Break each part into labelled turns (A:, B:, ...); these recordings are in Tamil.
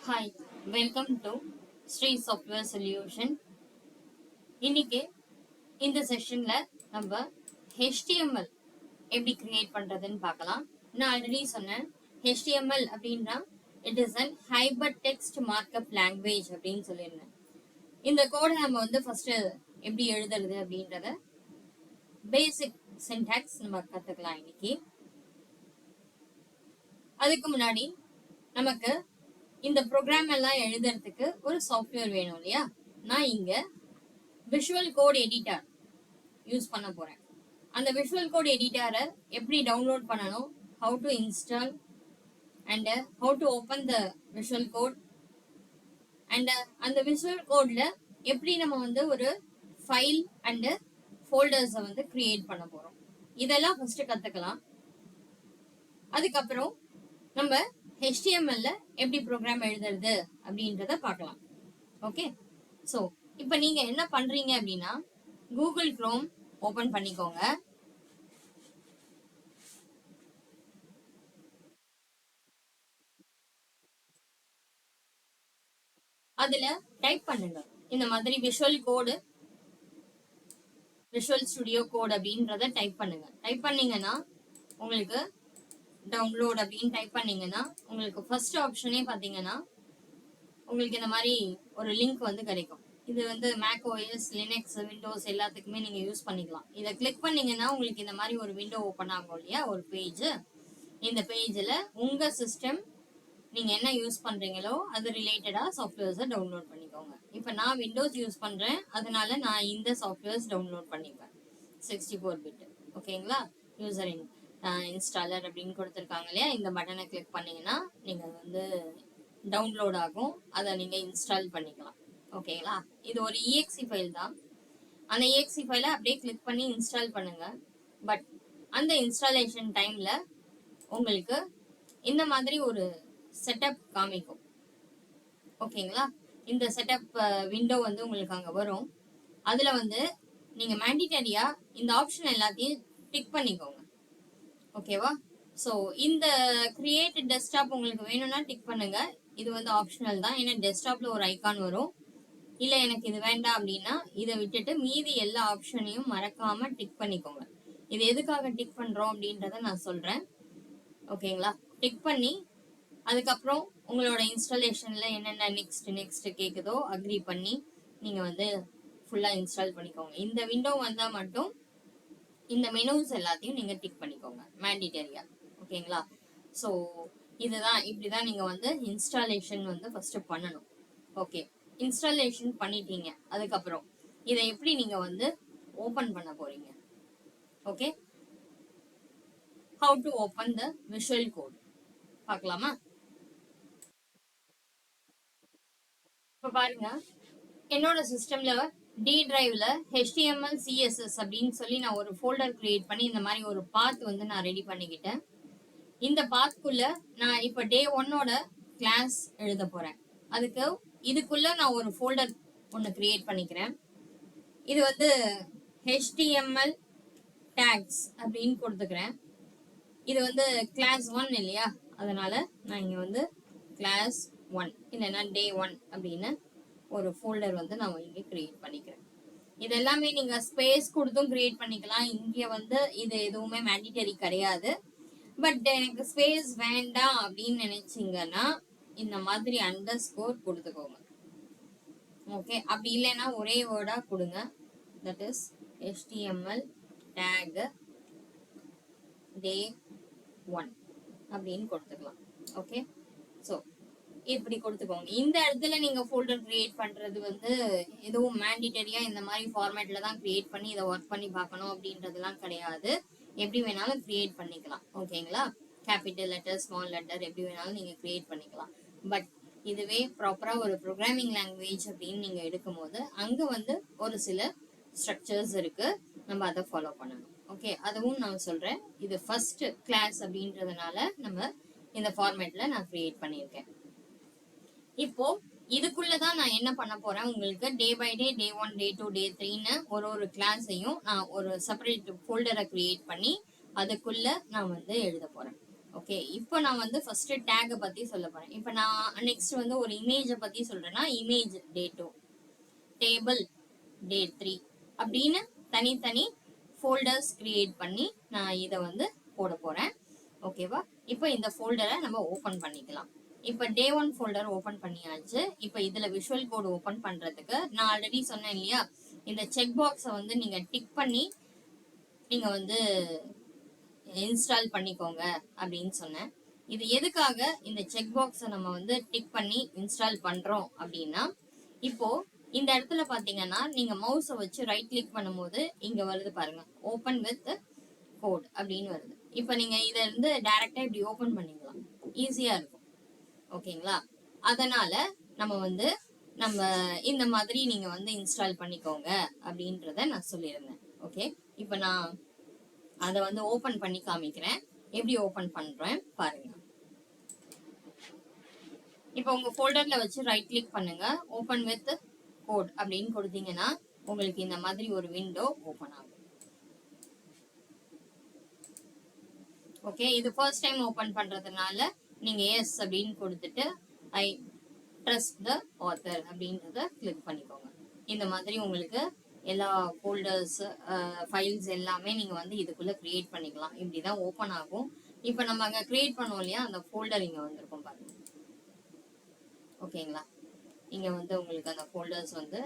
A: Hi, welcome to Sri software solution. இன்னைக்கு இந்த செஷன்ல நம்ம HTML எப்படி கிரியேட் பண்றதுன்னு பார்க்கலாம். நான் ஆல்ரெடி சொன்னேன், HTML அப்படின்னா it is an hyper text markup language அப்படின்னு சொல்லியிருந்தேன். இந்த கோடை நம்ம வந்து ஃபர்ஸ்ட் எப்படி எழுதுறது அப்படின்றத பேசிக் சின்டாக்ஸ் நம்ம கத்துக்கலாம் இன்னைக்கு. அதுக்கு முன்னாடி நமக்கு இந்த ப்ரோக்ராம் எல்லாம் எழுதுறதுக்கு ஒரு சாஃப்ட்வேர் வேணும் இல்லையா? நான் இங்க விஷுவல் கோட் எடிட்டர் யூஸ் பண்ண போறேன். அந்த விஷுவல் கோட் எடிட்டரை எப்படி டவுன்லோட் பண்ணணும், how to install and how to open the visual code and அந்த விஷுவல் கோட்ல எப்படி நம்ம வந்து ஒரு ஃபைல் அண்ட் ஃபோல்டர்ஸை வந்து கிரியேட் பண்ண போறோம், இதெல்லாம் ஃபர்ஸ்ட் கத்துக்கலாம். அதுக்கப்புறம் நம்ம HTML எப்படி ப்ரோக்ராம் எழுதுறது அப்படின்றத பார்க்கலாம். ஓகே, ஸோ இப்போ நீங்க என்ன பண்றீங்க அப்படின்னா, கூகுள் குரோம் ஓபன் பண்ணிக்கோங்க. அதுல டைப் பண்ணுங்க இந்த மாதிரி விஷுவல் கோடு, விஷுவல் ஸ்டுடியோ கோட் அப்படின்றத டைப் பண்ணுங்க. டைப் பண்ணீங்கன்னா உங்களுக்கு டவுன்லோட் அப்படின்னு டைப் பண்ணீங்கன்னா உங்களுக்கு ஃபர்ஸ்ட் ஆப்ஷனே பாத்தீங்கன்னா உங்களுக்கு இந்த மாதிரி ஒரு லிங்க் வந்து கிடைக்கும். இது வந்து மேக் ஓஎஸ், லினக்ஸ், விண்டோஸ் எல்லாத்துக்குமே நீங்க யூஸ் பண்ணிக்கலாம். இதை கிளிக் பண்ணீங்கன்னா உங்களுக்கு இந்த மாதிரி ஒரு விண்டோ ஓப்பன் ஆகும் இல்லையா, ஒரு பேஜ். இந்த பேஜ்ல உங்க சிஸ்டம் நீங்க என்ன யூஸ் பண்றீங்களோ அது ரிலேட்டடா சாஃப்ட்வேர்ஸை டவுன்லோட் பண்ணிக்கோங்க. இப்போ நான் விண்டோஸ் யூஸ் பண்றேன், அதனால நான் இந்த சாஃப்ட்வேர்ஸ் டவுன்லோட் பண்ணிப்பேன். 64 பிட். ஓகேங்களா? யூசர் இன்ஸ்டாலர் அப்படின்னு கொடுத்துருக்காங்க இல்லையா, இந்த பட்டனை கிளிக் பண்ணீங்கன்னா நீங்க வந்து டவுன்லோட் ஆகும், அதை நீங்க இன்ஸ்டால் பண்ணிக்கலாம். ஓகேங்களா? இது ஒரு EXE ஃபைல் தான். அந்த EXE ஃபைலை அப்படியே கிளிக் பண்ணி இன்ஸ்டால் பண்ணுங்க. பட் அந்த இன்ஸ்டாலேஷன் டைம்ல உங்களுக்கு இந்த மாதிரி ஒரு செட்டப் காமிக்கும். ஓகேங்களா? இந்த செட்டப் விண்டோ வந்து உங்களுக்கு அங்க வரும். அதுல வந்து நீங்க மேண்டிட்டரியா இந்த ஆப்ஷன் எல்லாத்தையும் டிக் பண்ணிக்கோங்க. ஓகேவா? ஸோ இந்த கிரியேட் டெஸ்க்டாப் உங்களுக்கு வேணும்னா டிக் பண்ணுங்க. இது வந்து ஆப்ஷனல் தான், ஏன்னா டெஸ்க்டாப்ல ஒரு ஐகான் வரும். இல்ல எனக்கு இது வேண்டாம் அப்படின்னா இதை விட்டுட்டு மீதி எல்லா ஆப்ஷனையும் மறக்காம டிக் பண்ணிக்கோங்க. இது எதுக்காக டிக் பண்றோம் அப்படின்றத நான் சொல்றேன். ஓகேங்களா? டிக் பண்ணி அதுக்கப்புறம் உங்களோட இன்ஸ்டாலேஷன்ல என்னென்ன நெக்ஸ்ட் கேக்குதோ அக்ரி பண்ணி நீங்க வந்து ஃபுல்லா இன்ஸ்டால் பண்ணிக்கோங்க. இந்த விண்டோ வந்தா மட்டும் இந்த மெனூஸ் எல்லாத்தையும் நீங்க டிக் பண்ணிக்கோங்க மேண்டிட்டரியா. ஓகேங்களா? ஸோ இதுதான், இப்படிதான் நீங்க வந்து இன்ஸ்டாலேஷன் வந்து ஃபர்ஸ்ட் பண்ணணும். ஓகே, இன்ஸ்டாலேஷன் பண்ணிட்டீங்க. அதுக்கப்புறம் இதை எப்படி நீங்க வந்து ஓபன் பண்ண போறீங்க? Okay, how to open the visual code பார்க்கலாமா? இப்ப பாருங்க, என்னோட சிஸ்டம்ல டி டிரைவ்ல HTML CSS அப்படின்னு சொல்லி நான் ஒரு ஃபோல்டர் கிரியேட் பண்ணி இந்த மாதிரி ஒரு பாத் வந்து நான் ரெடி பண்ணிக்கிட்டேன். இந்த பாத்குள்ள நான் இப்ப டே 1ஓட கிளாஸ் எழுத போறேன். அதுக்கு இதுக்குள்ள நான் ஒரு ஃபோல்டர் ஒன்று கிரியேட் பண்ணிக்கிறேன். இது வந்து HTML டேக்ஸ் அப்படின்னு கொடுத்துக்கிறேன். இது வந்து கிளாஸ் 1 இல்லையா, அதனால நான் இங்க வந்து கிளாஸ் 1 இல்லைன்னா டே 1 அப்படின்னு ஒரு ஃபோல்டர் வந்து நான் இங்க கிரியேட் பண்ணிக்கிறேன். இது எல்லாமே நீங்க ஸ்பேஸ் கொடுத்தும் கிரியேட் பண்ணிக்கலாம். இங்க வந்து இது எதுவுமே மேண்டிட்டரி கிடையாது. பட் எனக்கு ஸ்பேஸ் வேண்டாம் அப்படின்னு நினைச்சீங்கன்னா இந்த மாதிரி அண்டர்ஸ்கோர் கொடுத்துக்கோங்க. ஓகே, அப்படி இல்லைன்னா ஒரே வேர்டா கொடுங்க, that is HTML tag day 1 அப்படின்னு கொடுத்துக்கலாம். ஓகே, ஸோ இப்படி கொடுத்துக்கோங்க. இந்த இடத்துல நீங்க ஃபோல்டர் கிரியேட் பண்றது வந்து எதுவும் மேண்டிட்டரியா இந்த மாதிரி ஃபார்மேட்ல தான் கிரியேட் பண்ணி இதை ஒர்க் பண்ணி பார்க்கணும் அப்படின்றதுலாம் கிடையாது. எப்படி வேணாலும் கிரியேட் பண்ணிக்கலாம். ஓகேங்களா? கேபிட்டல் லெட்டர், ஸ்மால் லெட்டர் எப்படி வேணாலும் நீங்க கிரியேட் பண்ணிக்கலாம். பட் இதுவே ப்ராப்பரா ஒரு ப்ரோக்ராமிங் லாங்குவேஜ் அப்படின்னு நீங்க எடுக்கும் போது அங்க வந்து ஒரு சில ஸ்ட்ரக்சர்ஸ் இருக்கு, நம்ம அதை ஃபாலோ பண்ணணும். ஓகே, அதுவும் நான் சொல்றேன். இது ஃபர்ஸ்ட் கிளாஸ் அப்படின்றதுனால நம்ம இந்த ஃபார்மேட்ல நான் கிரியேட் பண்ணியிருக்கேன். இப்போ இதுக்குள்ளதான் நான் என்ன பண்ண போறேன், உங்களுக்கு டே பை டே, டே 1, டே 2, டே 3ன்னு ஒரு கிளாஸையும் நான் ஒரு செப்பரேட் ஃபோல்டரை கிரியேட் பண்ணி அதுக்குள்ள நான் வந்து எழுத போறேன். ஓகே, இப்போ நான் வந்து ஃபர்ஸ்ட் டேக் பத்தி சொல்ல போறேன். இப்போ நான் நெக்ஸ்ட் வந்து ஒரு இமேஜை பத்தி சொல்றேன்னா இமேஜ் டே 2, டேபிள் டே 3 அப்படின்னு தனித்தனி ஃபோல்டர்ஸ் கிரியேட் பண்ணி நான் இதை வந்து போட போறேன். ஓகேவா? இப்போ இந்த ஃபோல்டரை நம்ம ஓபன் பண்ணிக்கலாம். இப்போ டே 1 ஃபோல்டர் ஓபன் பண்ணியாச்சு. இப்போ இதுல விஷுவல் கோட் ஓபன் பண்றதுக்கு நான் ஆல்ரெடி சொன்னேன் இல்லையா, இந்த செக் பாக்ஸை வந்து நீங்க டிக் பண்ணி நீங்க வந்து இன்ஸ்டால் பண்ணிக்கோங்க அப்படின்னு சொன்னேன். இது எதுக்காக இந்த செக் பாக்ஸை நம்ம வந்து டிக் பண்ணி இன்ஸ்டால் பண்றோம் அப்படின்னா, இப்போ இந்த இடத்துல பாத்தீங்கன்னா நீங்க மவுஸை வச்சு ரைட் கிளிக் பண்ணும்போது இங்க வருது பாருங்க, ஓபன் வித் கோட் அப்படின்னு வருது. இப்போ நீங்க இத இருந்து டைரக்டா இப்படி ஓபன் பண்ணிக்கலாம், ஈஸியா இருக்கும். ஓகேங்களா? அதனால நம்ம வந்து நம்ம இந்த மாதிரி நீங்க வந்து இன்ஸ்டால் பண்ணிக்கோங்க அப்படின்றத நான் சொல்லியிருந்தேன். ஓகே, இப்போ நான் அதை வந்து ஓபன் பண்ணி காமிக்கிறேன், எப்படி ஓபன் பண்றேன் பாருங்க. இப்போ உங்க ஃபோல்டர்ல வச்சு ரைட் கிளிக் பண்ணுங்க, ஓபன் வித் கோட் அப்படின்னு கொடுத்தீங்கன்னா உங்களுக்கு இந்த மாதிரி ஒரு விண்டோ ஓபன் ஆகும். ஓகே, இது ஃபர்ஸ்ட் டைம் ஓபன் பண்றதுனால நீங்க எஸ் அப்படின்னு கொடுத்துட்டு ஐ ட்ரஸ்ட் த ஆத்தர் அப்படின்றத கிளிக் பண்ணிக்கோங்க. இந்த மாதிரி உங்களுக்கு எல்லா ஃபோல்டர்ஸ் ஃபைல்ஸ் எல்லாமே நீங்க வந்து இதுக்குள்ள கிரியேட் பண்ணிக்கலாம். இப்படிதான் ஓபன் ஆகும். இப்போ நம்ம அங்க கிரியேட் பண்ணோம் இல்லையா, அந்த ஃபோல்டர் இங்க வந்திருக்கும் பாருங்க. ஓகேங்களா? இங்க வந்து உங்களுக்கு அந்த ஃபோல்டர்ஸ் வந்து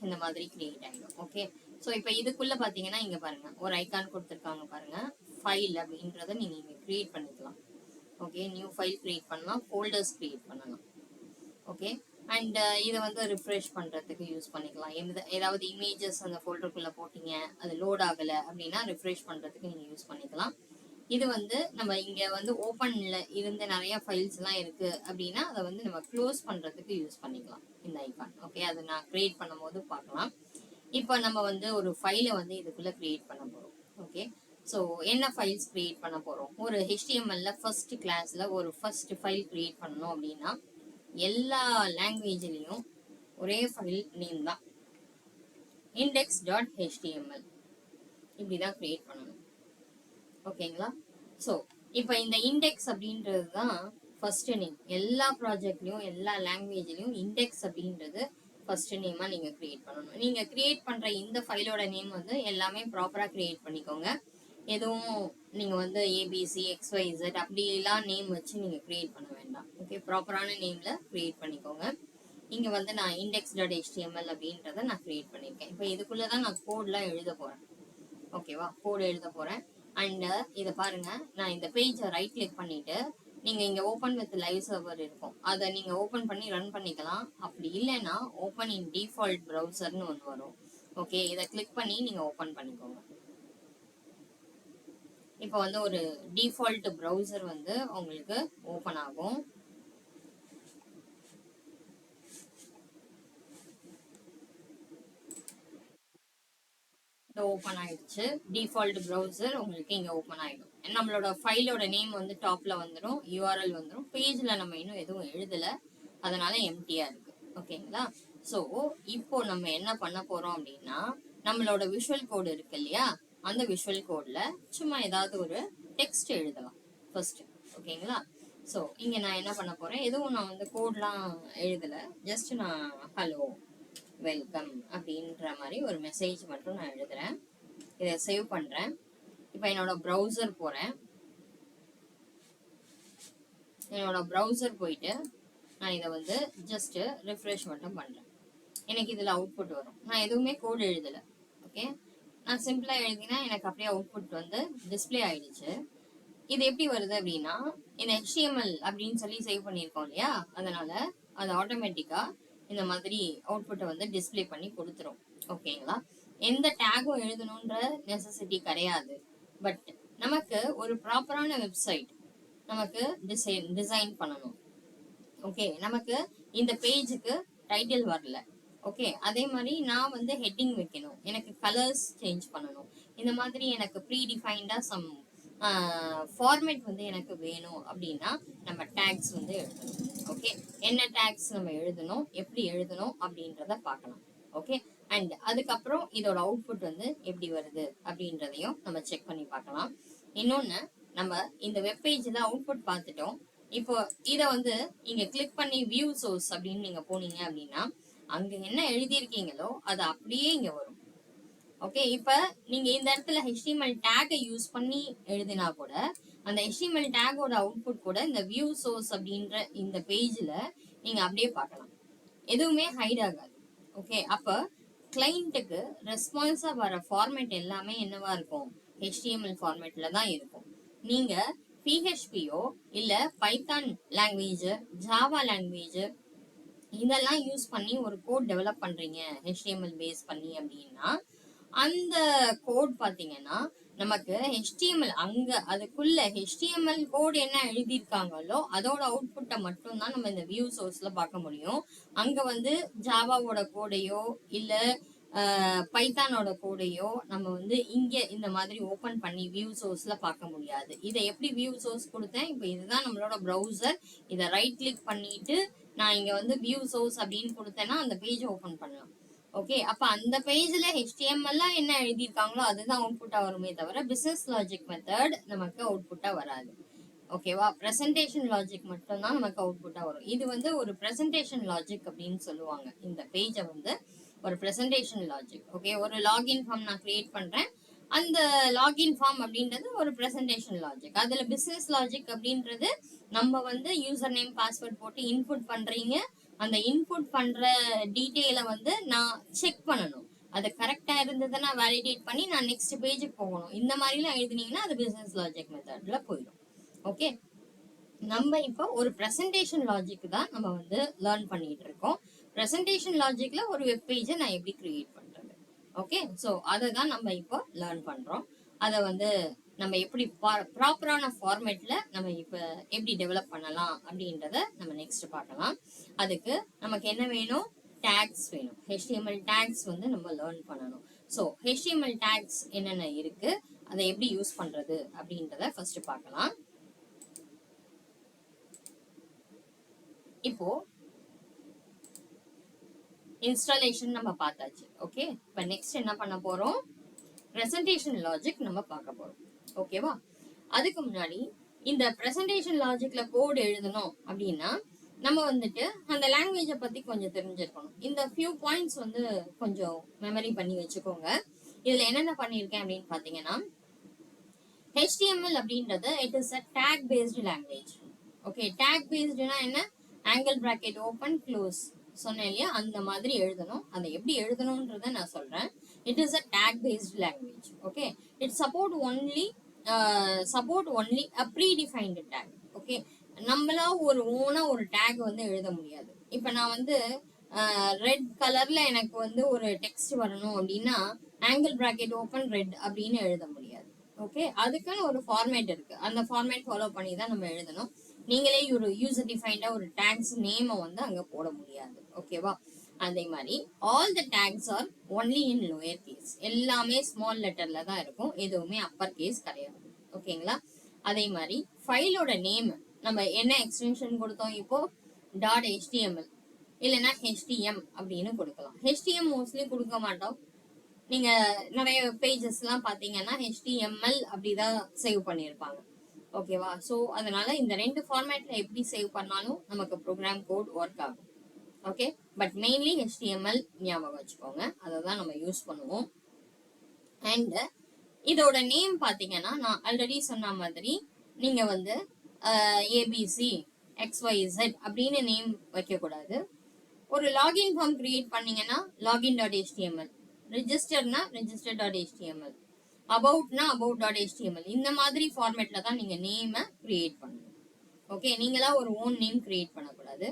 A: இந்த மாதிரி கிரியேட் ஆகிடும். ஓகே, ஸோ இப்போ இதுக்குள்ள பார்த்தீங்கன்னா இங்க பாருங்க ஒரு ஐக்கான் கொடுத்துருக்காங்க பாருங்க, ஃபைல் அப்படின்றத நீங்க இங்க கிரியேட் பண்ணிக்கலாம். ஓகே, நியூ ஃபைல் கிரியேட் பண்ணலாம், ஃபோல்டர்ஸ் கிரியேட் பண்ணலாம். ஓகே, அண்ட் இதை வந்து ரிஃப்ரெஷ் பண்றதுக்கு யூஸ் பண்ணிக்கலாம். ஏதாவது இமேஜஸ் அந்த ஃபோல்டருக்குள்ள போட்டீங்க, அது லோட் ஆகலை அப்படின்னா ரிஃப்ரெஷ் பண்றதுக்கு நீங்க யூஸ் பண்ணிக்கலாம். இது வந்து நம்ம இங்க வந்து ஓப்பன்ல இருந்து நிறைய ஃபைல்ஸ் எல்லாம் இருக்கு அப்படின்னா அதை வந்து நம்ம க்ளோஸ் பண்றதுக்கு யூஸ் பண்ணிக்கலாம் இந்த ஐகான். ஓகே, அதை நான் கிரியேட் பண்ணும் போது பார்க்கலாம். இப்போ நம்ம வந்து ஒரு ஃபைலை வந்து இதுக்குள்ள கிரியேட் பண்ண போறோம். ஓகே, ஸோ என்ன ஃபைல்ஸ் கிரியேட் பண்ண போறோம்? ஒரு HTML ஃபர்ஸ்ட் கிளாஸ்ல ஒரு ஃபர்ஸ்ட் ஃபைல் கிரியேட் பண்ணணும் அப்படின்னா எல்லா லாங்குவேஜ்லயும் ஒரே ஃபைல் நேம் தான், index.html. இப்படிதான் கிரியேட் பண்ணணும். ஓகேங்களா? ஸோ இப்போ இந்த இண்டெக்ஸ் அப்படின்றது தான் ஃபர்ஸ்ட் நேம். எல்லா ப்ராஜெக்ட்லையும் எல்லா லாங்குவேஜ்லையும் இண்டெக்ஸ் அப்படின்றது ஃபர்ஸ்ட் நேமா நீங்க கிரியேட் பண்ணணும். நீங்க கிரியேட் பண்ற இந்த ஃபைலோட நேம் வந்து எல்லாமே ப்ராப்பரா கிரியேட் பண்ணிக்கோங்க. எதுவும் நீங்க வந்து ஏபிசி XYZ அப்படி எல்லாம் நேம் வச்சு நீங்க கிரியேட் பண்ண வேண்டாம். ஓகே, ப்ராப்பரான நேம்ல கிரியேட் பண்ணிக்கோங்க. இங்க வந்து நான் index.html அப்படின்றத நான் கிரியேட் பண்ணிருக்கேன். இப்போ இதுக்குள்ளதான் நான் கோட்லாம் எழுத போறேன். ஓகேவா, கோட் எழுத போறேன். அண்ட் இதை பாருங்க, நான் இந்த பேஜை ரைட் கிளிக் பண்ணிட்டு நீங்க இங்க ஓபன் வித் லைவ் சர்வர் இருக்கும், அதை நீங்க ஓபன் பண்ணி ரன் பண்ணிக்கலாம். அப்படி இல்லைன்னா ஓபன் இன் டிஃபால்ட் ப்ரௌசர்னு ஒன்று வரும். ஓகே, இதை கிளிக் பண்ணி நீங்க ஓபன் பண்ணிக்கோங்க. இப்போ வந்து ஒரு டிஃபால்ட் ப்ரௌசர் வந்து உங்களுக்கு ஓபன் ஆகும். ஓபன் ஆயிடுச்சு. டிஃபால்ட் ப்ரௌசர் உங்களுக்கு இங்க ஓபன் ஆயிடும். நம்மளோட ஃபைலோட நேம் வந்து டாப்ல வந்துடும், URL வந்துடும். பேஜ்ல நம்ம இன்னும் எதுவும் எழுதல, அதனால எம்டியா இருக்கு. ஓகேங்களா? ஸோ இப்போ நம்ம என்ன பண்ண போறோம் அப்படின்னா, நம்மளோட விஷுவல் கோடு இருக்கு இல்லையா, அந்த விஷுவல் கோட்ல சும்மா ஏதாவது ஒரு டெக்ஸ்ட் எழுதலாம் ஃபர்ஸ்ட். ஓகேங்களா? ஸோ இங்க நான் என்ன பண்ண போறேன், எதுவும் நான் வந்து கோட்லாம் எழுதல, ஜஸ்ட் நான் ஹலோ வெல்கம் அப்படின்ற மாதிரி ஒரு மெசேஜ் மட்டும் நான் எழுதுறேன். இதை சேவ் பண்றேன். இப்போ என்னோட ப்ரௌசர் போறேன். என்னோட ப்ரௌசர் போயிட்டு நான் இதை வந்து ஜஸ்ட் ரிஃப்ரெஷ் மட்டும் பண்றேன். எனக்கு இதுல அவுட்புட் வரும். நான் எதுவுமே கோட் எழுதல. ஓகே, நான் சிம்பிளா எழுதினா எனக்கு அப்படியே அவுட்புட் வந்து டிஸ்பிளே ஆயிடுச்சு. இது எப்படி வருது அப்படின்னா, இந்த HTML அப்படின்னு சொல்லி சேவ் பண்ணியிருக்கோம் இல்லையா, அதனால அது ஆட்டோமேட்டிக்கா இந்த மாதிரி அவுட்புட்டை வந்து டிஸ்பிளே பண்ணி கொடுத்துரும். ஓகேங்களா? எந்த டேகும் எழுதணுன்ற நெசசிட்டி கிடையாது. பட் நமக்கு ஒரு ப்ராப்பரான வெப்சைட் நமக்கு டிசைன் பண்ணணும். ஓகே, நமக்கு இந்த பேஜுக்கு டைட்டில் வரல. ஓகே, அதே மாதிரி நான் வந்து ஹெட்டிங் வைக்கணும், எனக்கு கலர்ஸ் சேஞ்ச் பண்ணணும். இந்த மாதிரி எனக்கு ப்ரீ டிஃபைன்டா சம் ஃபார்மேட் வந்து எனக்கு வேணும் அப்படின்னா நம்ம டேக்ஸ் வந்து எழுதணும். ஓகே, என்ன டேக்ஸ் நம்ம எழுதணும், எப்படி எழுதணும் அப்படின்றத பார்க்கலாம். ஓகே, அண்ட் அதுக்கப்புறம் இதோட அவுட்புட் வந்து எப்படி வருது அப்படின்றதையும் நம்ம செக் பண்ணி பார்க்கலாம். இன்னொன்னு, நம்ம இந்த வெப் பேஜ்ல அவுட்புட் பார்த்துட்டோம். இப்போ இத வந்து இங்க கிளிக் பண்ணி வியூ சோர்ஸ் அப்படின்னு நீங்க போனீங்க அப்படின்னா அங்க என்ன எழுதியிருக்கீங்களோ அது அப்படியே இங்க வரும். ஓகே, இப்ப நீங்க இந்த இடத்துல HTML டேகை யூஸ் பண்ணி எழுதினா கூட அந்த HTML டேகோட அவுட்புட் கூட இந்த வியூ சோர்ஸ் அப்படின்ற இந்த பேஜ்ல நீங்க அப்படியே பார்க்கலாம். எதுவுமே ஹைட் ஆகாது. ஓகே, அப்ப கிளைண்ட்டுக்கு ரெஸ்பான்ஸா வர ஃபார்மேட் எல்லாமே என்னவா இருக்கும்? HTML ஃபார்மேட்ல தான் இருக்கும். நீங்க PHPயோ இல்ல பைத்தான் லாங்குவேஜ், ஜாவா லாங்குவேஜ் இதெல்லாம் யூஸ் பண்ணி ஒரு கோட் டெவலப் பண்றீங்க HTML பேஸ் பண்ணி அப்படின்னா அந்த கோட் பாத்தீங்கன்னா நமக்கு HTML அங்க அதுக்குள்ள HTML கோட் என்ன எழுதியிருக்காங்களோ அதோட அவுட்புட்டை மட்டும் தான் நம்ம இந்த வியூ சோர்ஸ்ல பார்க்க முடியும். அங்க வந்து ஜாவாவோட கோடையோ இல்ல பைத்தானோட கோடையோ நம்ம வந்து இங்க இந்த மாதிரி ஓபன் பண்ணி வியூ சோர்ஸ்ல பார்க்க முடியாது. இதை எப்படி வியூ சோர்ஸ் கொடுத்தேன்? இப்போ இதுதான் நம்மளோட ப்ரௌசர். இதை ரைட் கிளிக் பண்ணிட்டு நான் இங்க வந்து வியூ சோர்ஸ் அப்படின்னு கொடுத்தேன்னா அந்த பேஜ் ஓபன் பண்ணலாம். ஓகே, அப்ப அந்த பேஜ்ல HTML என்ன எழுதியிருக்காங்களோ அதுதான் அவுட்புட்டா வருமே தவிர பிசினஸ் லாஜிக் மெத்தட் நமக்கு அவுட்புட்டா வராது. ஓகேவா? பிரசன்டேஷன் லாஜிக் மட்டும் தான் நமக்கு அவுட்புட்டா வரும். இது வந்து ஒரு பிரசன்டேஷன் லாஜிக் அப்படின்னு சொல்லுவாங்க. இந்த பேஜை வந்து ஒரு பிரசன்டேஷன் லாஜிக். ஓகே, ஒரு லாகின் ஃபார்ம் நான் கிரியேட் பண்றேன். அந்த லாகின் ஃபார்ம் அப்படின்றது ஒரு பிரசன்டேஷன் லாஜிக். அதுல பிசினஸ் லாஜிக் அப்படின்றது நம்ம வந்து யூசர் நேம் பாஸ்வேர்ட் போட்டு இன்புட் பண்றீங்க. அந்த இன்புட் பண்ற டீட்டெயிலை வந்து நான் செக் பண்ணணும். அது கரெக்டா இருந்ததுன்னா வேலிடேட் பண்ணி நான் நெக்ஸ்ட் பேஜுக்கு போகணும். இந்த மாதிரிலாம் எழுதுனீங்கன்னா அது பிசினஸ் லாஜிக் மெத்தட்ல போயிடும். ஓகே, நம்ம இப்போ ஒரு பிரசன்டேஷன் லாஜிக் தான் நம்ம வந்து லேர்ன் பண்ணிட்டு இருக்கோம். பிரசன்டேஷன் லாஜிக்ல ஒரு வெப் பேஜை நான் எப்படி கிரியேட் பண்றது? ஓகே, ஸோ அதை தான் நம்ம இப்போ லேர்ன் பண்றோம். அதை வந்து நம்ம எப்படி ப்ராப்பரான ஃபார்மேட்ல நம்ம இப்ப எப்படி டெவலப் பண்ணலாம் அப்படின்றத நம்ம நெக்ஸ்ட் பார்க்கலாம். அதுக்கு நமக்கு என்ன வேணும்? டேக்ஸ் வேணும். HTML டேக்ஸ் வந்து நம்ம லேர்ன் பண்ணணும். ஸோ HTML டேக்ஸ் என்னென்ன இருக்கு, அதை எப்படி யூஸ் பண்றது அப்படின்றத ஃபர்ஸ்ட் பார்க்கலாம். இப்போ இன்ஸ்டாலேஷன் நம்ம பார்த்தாச்சு. ஓகே, இப்போ நெக்ஸ்ட் என்ன பண்ண போறோம்? பிரசன்டேஷன் லாஜிக் நம்ம பார்க்க போறோம். ஓகேவா? அதுக்கு முன்னாடி இந்த பிரசன்டேஷன் லாஜிக்ல கோட் எழுதணும் அப்படின்னா நம்ம வந்துட்டு அந்த லாங்குவேஜை பத்தி கொஞ்சம் தெரிஞ்சிருக்கணும். இந்த ஃபியூ பாயிண்ட்ஸ் வந்து கொஞ்சம் மெமரி பண்ணி வச்சுக்கோங்க. இதுல என்னென்ன பண்ணியிருக்கேன் அப்படின்னு பாத்தீங்கன்னா HTML அப்படின்றது it is a tag based language. Okay, tag பேஸ்டுனா என்ன? ஆங்கிள் பிராக்கெட் ஓபன் க்ளோஸ் சொன்னேன் இல்லையா? அந்த மாதிரி எழுதணும். அதை எப்படி எழுதணும்ன்றத நான் சொல்றேன். It is a tag based language. Okay, it support only a predefined take. Okay, நம்மளா ஒரு ஓனா ஒரு டேக் வந்து எழுத முடியாது. இப்ப நான் வந்து ரெட் கலர்ல எனக்கு வந்து ஒரு டெக்ஸ்ட் வரணும் அப்படின்னா ஆங்கிள் பிராக்கெட் ஓபன் ரெட் அப்படின்னு எழுத முடியாது. ஓகே, அதுக்குன்னு ஒரு ஃபார்மேட் இருக்கு. அந்த ஃபார்மேட் ஃபாலோ பண்ணி தான் நம்ம எழுதணும். நீங்களே ஒரு யூசர் டிஃபைன்டா ஒரு டேக்ஸ் நேமை வந்து அங்க போட முடியாது. ஓகேவா? அதே மாதிரி all the tags are only in lower case. எல்லாமே ஸ்மால் லெட்டர்ல தான் இருக்கும், எதுவுமே அப்பர் கேஸ் கிடையாது. ஓகேங்களா? அதே மாதிரி ஃபைலோட நேம் நம்ம என்ன எக்ஸ்டென்ஷன் கொடுத்தோம் இப்போ? .html இல்லைன்னா HTM அப்படின்னு கொடுக்கலாம். HTM மோஸ்ட்லி கொடுக்க மாட்டோம். நீங்க நிறைய பேஜஸ் எல்லாம் பாத்தீங்கன்னா HTML அப்படிதான் சேவ் பண்ணியிருப்பாங்க. ஓகேவா? ஸோ அதனால இந்த ரெண்டு ஃபார்மேட்ல எப்படி சேவ் பண்ணாலும் நமக்கு ப்ரோக்ராம் கோட் ஒர்க் ஆகும். ஓகே, பட் மெயின்லி HTML ஞாபகம் வச்சுக்கோங்க, அதை தான் நம்ம யூஸ் பண்ணுவோம். அண்ட் இதோட நேம் பாத்தீங்கன்னா நான் ஆல்ரெடி சொன்ன மாதிரி நீங்க வந்து ABC XYZ அப்படின்னு நேம் வைக்க கூடாது. ஒரு லாகின் ஃபார்ம் கிரியேட் பண்ணீங்கன்னா login.html, ரெஜிஸ்டர்னா register.html, அபவுட்னா about.html இந்த மாதிரி ஃபார்மேட்ல தான் நீங்க நேமை கிரியேட் பண்ணணும். ஓகே, நீங்களா ஒரு ஓன் நேம் கிரியேட் பண்ணக்கூடாது.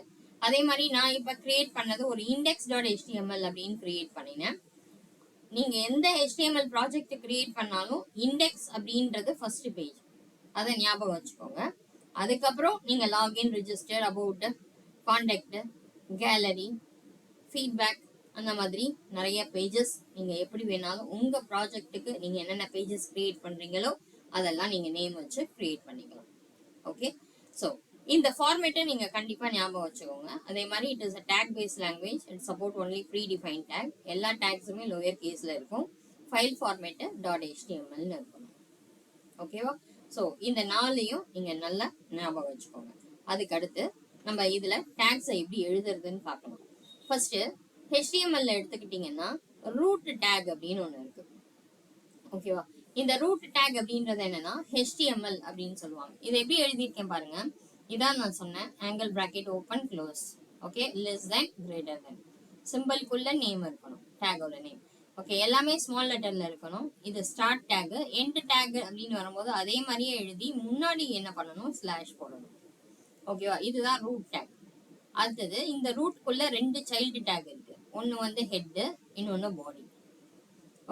A: அதே மாதிரி நான் இப்ப கிரியேட் பண்ணது ஒரு index.html அப்படின்னு கிரியேட் பண்ணினேன். நீங்க எந்த HTML ப்ராஜெக்ட் கிரியேட் பண்ணாலும் இண்டெக்ஸ் அப்படின்றது ஃபர்ஸ்ட் பேஜ், அதை ஞாபகம் வச்சுக்கோங்க. அதுக்கப்புறம் நீங்க login, register, about, contact, gallery, feedback அந்த மாதிரி நிறைய பேஜஸ் நீங்க எப்படி வேணாலும் உங்க ப்ராஜெக்ட்டுக்கு நீங்க என்னென்ன பேஜஸ் கிரியேட் பண்றீங்களோ அதெல்லாம் நீங்க நேம் வச்சு கிரியேட் பண்ணிக்கலாம். ஓகே, ஸோ இந்த ஃபார்மேட்டை நீங்க கண்டிப்பா ஞாபகம் வச்சுக்கோங்க. அதே மாதிரி it is a tag base language. It support only predefine tag. எல்லா டேக்ஸுமே லோயர் கேஸ்ல இருக்கும். ஃபைல் ஃபார்மேட்டு .html இருக்கணும். ஓகேவா? ஸோ இந்த நாளையும் நீங்க நல்லா ஞாபகம் வச்சுக்கோங்க. அதுக்கு அடுத்து நம்ம இதுல டேக்ஸை எப்படி எழுதுறதுன்னு பார்க்கலாம். ஃபர்ஸ்ட் HTML எடுத்துக்கிட்டீங்கன்னா ரூட் டேக் அப்படின்னு ஒண்ணு இருக்கு. ஓகேவா? இந்த ரூட் டேக் அப்படின்றது என்னன்னா HTML அப்படின்னு சொல்லுவாங்க. இதை எப்படி எழுதியிருக்கேன் பாருங்க. இதான் நான் சொன்னேன், angle bracket open close. Okay, less then greater then, சிம்பிள்குள்ள நேம் இருக்கணும், டேகோட நேம். ஓகே, எல்லாமே ஸ்மால் லெட்டர்ல இருக்கணும். இது ஸ்டார்ட் டேக். எண்ட் டேக் அப்படின்னு வரும்போது அதே மாதிரியே எழுதி முன்னாடி என்ன பண்ணணும், ஸ்லாஷ் போடணும். ஓகேவா? இதுதான் ரூட் டேக். அடுத்தது இந்த ரூட்குள்ள 2 சைல்டு டேக் இருக்கு. ஒன்னு வந்து ஹெட், இன்னொன்னு பாடி.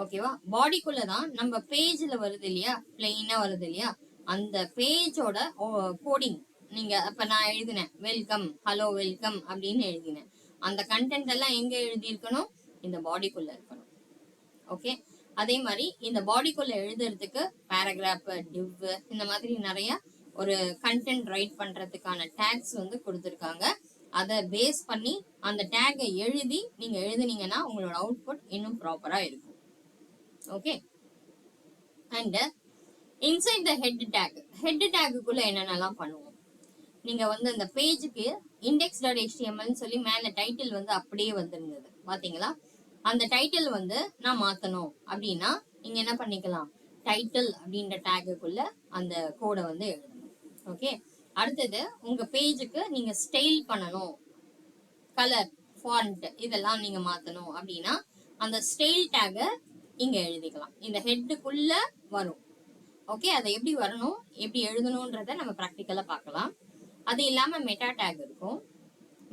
A: ஓகேவா? பாடிக்குள்ள தான் நம்ம பேஜ்ல வருது இல்லையா, பிளெயினா வருது இல்லையா, அந்த பேஜோட கோடிங். நீங்க அப்ப நான் எழுதினேன் வெல்கம், ஹலோ வெல்கம் அப்படின்னு எழுதினேன். அந்த கண்டென்ட் எல்லாம் எங்க எழுதி இருக்கணும், இந்த பாடிக்குள்ள இருக்கணும். ஓகே, அதே மாதிரி இந்த பாடிக்குள்ள எழுதுறதுக்கு பேராகிராஃப், டிவ், இந்த மாதிரி நிறைய ஒரு கண்டென்ட் ரைட் பண்றதுக்கான டேக்ஸ் வந்து கொடுத்துருக்காங்க. அதை பேஸ் பண்ணி அந்த டேகை எழுதி நீங்க எழுதுனீங்கன்னா உங்களோட அவுட்புட் இன்னும் ப்ராப்பரா இருக்கும். Okay, and inside the head டேக்குள்ள என்னென்னலாம் பண்ணுவோம். நீங்க வந்து அந்த பேஜுக்கு index.html சொல்லி மேல டைட்டில் வந்து அப்படியே வந்திருந்தது பாத்தீங்களா. அந்த டைட்டில் வந்து நான் மாத்தணும் அப்படின்னா நீங்க என்ன பண்ணிக்கலாம், டைட்டில் அப்படின்ற டேக்குள்ள அந்த கோடை வந்து எழுதணும். ஓகே, அடுத்தது உங்க பேஜுக்கு நீங்க ஸ்டைல் பண்ணணும், கலர், ஃபாண்ட் இதெல்லாம் நீங்க மாத்தணும் அப்படின்னா அந்த ஸ்டைல் டேக இங்க எழுதிக்கலாம். இந்த ஹெட்டுக்குள்ள வரும். ஓகே, அதை எப்படி வரணும், எப்படி எழுதணும்ன்றத நம்ம ப்ராக்டிக்கலா பார்க்கலாம். அது இல்லாம மெட்டா டேக் இருக்கும்.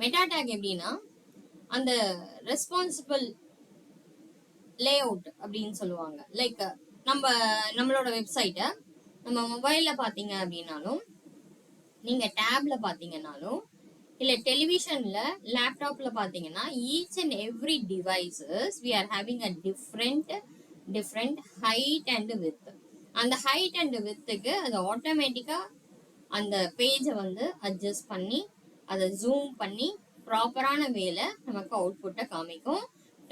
A: மெட்டா டேக் எப்படின்னா அந்த ரெஸ்பான்சிபிள் லே அவுட் அப்படின்னு சொல்லுவாங்க. லைக் நம்மளோட வெப்சைட்டை நம்ம மொபைல்ல பாத்தீங்க அப்படின்னாலும், நீங்க டேப்ல பாத்தீங்கன்னாலும், இல்ல டெலிவிஷன்ல, லேப்டாப்ல பாத்தீங்கன்னா, each and every devices we are having a different height and width. அந்த ஹைட் அண்ட் வித்துக்கு அது ஆட்டோமேட்டிக்கா அந்த பேஜை வந்து அட்ஜஸ்ட் பண்ணி அதை ஜூம் பண்ணி ப்ராப்பரான வேல நமக்கு அவுட்புட்டை காமிக்கும்,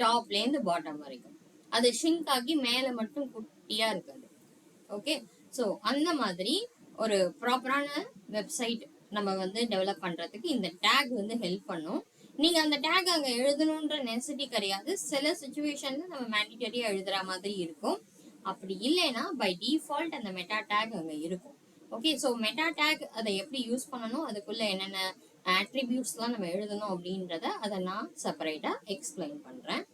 A: டாப்ல இருந்து பாட்டம் வரைக்கும். அது ஷிங்க் ஆகி மேல மட்டும் குட்டியா இருக்காது. ஓகே, ஸோ அந்த மாதிரி ஒரு ப்ராப்பரான வெப்சைட் நம்ம வந்து டெவலப் பண்றதுக்கு இந்த டேக் வந்து ஹெல்ப் பண்ணும். நீங்க அந்த டேக் அங்க எழுதணும்ன்ற நெசசிட்டி கிடையாது. சில சுச்சுவேஷன்ல நம்ம மேண்டிட்டரியா எழுதுற மாதிரி இருக்கும். அப்படி இல்லைன்னா பை டிஃபால்ட் அந்த மெட்டா டேக் அங்க இருக்கும். ஓகே, ஸோ மெட்டா டேக் அதை எப்படி யூஸ் பண்ணணும், அதுக்குள்ள என்னென்ன ஆட்ரிபியூட்ஸ்லாம் நம்ம எழுதணும் அப்படின்றத அதை நான் செப்பரேட்டா எக்ஸ்பிளைன் பண்றேன்.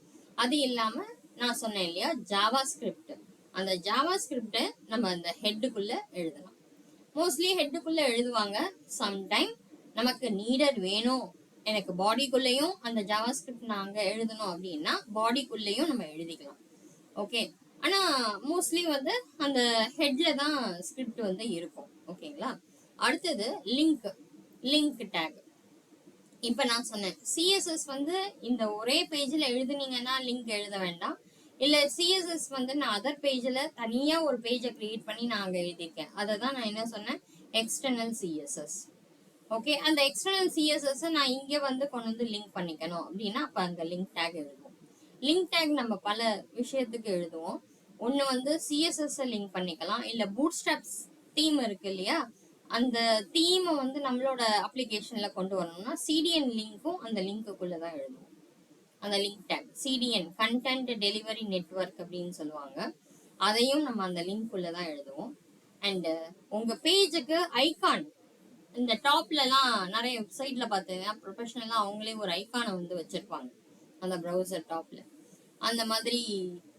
A: அது இல்லாம நான் சொன்னேன் இல்லையா ஜாவா ஸ்கிரிப்ட், அந்த ஜாவா ஸ்கிரிப்டை நம்ம அந்த ஹெட்டுக்குள்ள எழுதலாம். மோஸ்ட்லி ஹெட்டுக்குள்ள எழுதுவாங்க. சம்டைம் நமக்கு நீடட் வேணும், எனக்கு பாடிக்குள்ளேயும் அந்த ஜாவா ஸ்கிரிப்ட் நாங்க எழுதணும் அப்படின்னா பாடிக்குள்ளேயும் நம்ம எழுதிக்கலாம். ஓகே, ஆனா மோஸ்ட்லி வந்து அந்த ஹெட்ல தான் ஸ்கிரிப்ட் வந்து இருக்கும். ஓகேங்களா. அடுத்தது லிங்க் டேக். இப்ப நான் சொன்னேன் சிஎஸ்எஸ் வந்து இந்த ஒரே பேஜ்ல எழுதுனீங்கன்னா லிங்க் எழுத வேண்டாம். இல்ல சிஎஸ்எஸ் வந்து நான் அதர் பேஜ்ல தனியா ஒரு பேஜை கிரியேட் பண்ணி நான் அங்க எழுதியிருக்கேன். அதை தான் நான் என்ன சொன்னேன், எக்ஸ்டர்னல் சிஎஸ்எஸ். ஓகே, அந்த எக்ஸ்டர்னல் சிஎஸ்எஸ் நான் இங்க வந்து கொண்டு வந்து லிங்க் பண்ணிக்கணும் அப்படின்னா அப்ப அங்க லிங்க் டேக் எழுதுவோம். லிங்க் டேக் நம்ம பல விஷயத்துக்கு எழுதுவோம். ஒண்ணு வந்து சிஎஸ்எஸ் லிங்க் பண்ணிக்கலாம், இல்ல பூட்ஸ்ட்ராப்ஸ் தீம் இருக்கு இல்லையா, அந்த தீமை வந்து நம்மளோட அப்ளிகேஷன்ல கொண்டு வரணும்னா சிடிஎன் லிங்க்கும் அந்த லிங்க்குள்ளதான் எழுதுவோம். அந்த link take CDN, content delivery network அப்படின்னு சொல்லுவாங்க, அதையும் நம்ம அந்த லிங்க் உள்ளதான் எழுதுவோம். அண்ட் உங்க பேஜுக்கு ஐகான், இந்த டாப்ல எல்லாம் நிறைய வெப்சைட்ல பாத்தீங்கன்னா ப்ரொஃபஷனலா அவங்களே ஒரு ஐகானை வந்து வச்சிருப்பாங்க அந்த ப்ரௌசர் டாப்ல. அந்த மாதிரி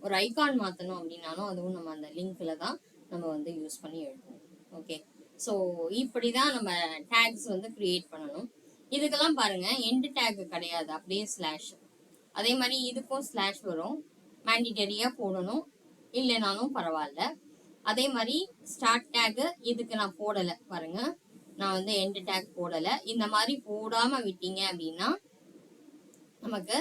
A: ஒரு ஐகான் மாத்தணும் அப்படின்னாலும் அதுவும் நம்ம அந்த லிங்க்ல தான் நம்ம வந்து யூஸ் பண்ணி எழுதுவோம். ஓகே, ஸோ இப்படிதான் நம்ம டேக்ஸ் வந்து கிரியேட் பண்ணணும். இதுக்கெல்லாம் பாருங்க எண்ட் டேக் கிடையாது, அப்படியே ஸ்லாஷ். அதே மாதிரி இதுக்கும் ஸ்லாஷ் வரும், மேண்டிட்டரியா போடணும், இல்லைனாலும் பரவாயில்ல. அதே மாதிரி ஸ்டார்ட் டேக் இதுக்கு நான் போடலை பாருங்க, நான் வந்து எண்ட் டேக் போடல. இந்த மாதிரி போடாம விட்டீங்க அப்படின்னா நமக்கு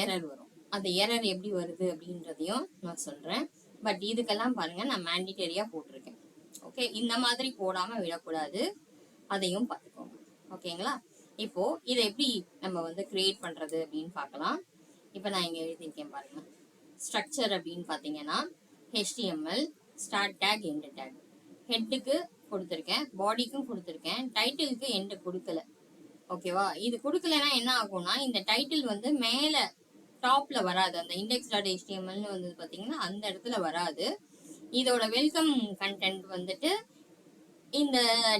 A: எரர் வரும். அந்த எரர் எப்படி வருது அப்படின்றதையும் நான் சொல்றேன். பட் இதுக்கெல்லாம் பாருங்க நான் மேண்டிட்டரியா போட்டிருக்கேன். ஓகே, இந்த மாதிரி போடாம விடக்கூடாது, அதையும் பார்த்துக்கோங்க. ஓகேங்களா. இப்போ இதை எப்படி நம்ம வந்து கிரியேட் பண்றது அப்படின்னு பார்க்கலாம். இப்போ நான் இங்க எழுதியிருக்கேன் பாருங்க. ஸ்ட்ரக்சர் அப்படின்னு பாத்தீங்கன்னா HTML, start tag, end tag. ஹெட்டுக்கு கொடுத்துருக்கேன், பாடிக்கும் கொடுத்துருக்கேன், டைட்டிலுக்கு எண்டு கொடுக்கல. ஓகேவா? இது கொடுக்கலன்னா என்ன ஆகும்னா இந்த டைட்டில் வந்து மேல டாப்ல வராது. அந்த index.html வந்து பாத்தீங்கன்னா அந்த இடத்துல வராது. இதோட வெல்கம் கண்டென்ட் வந்துட்டு இந்த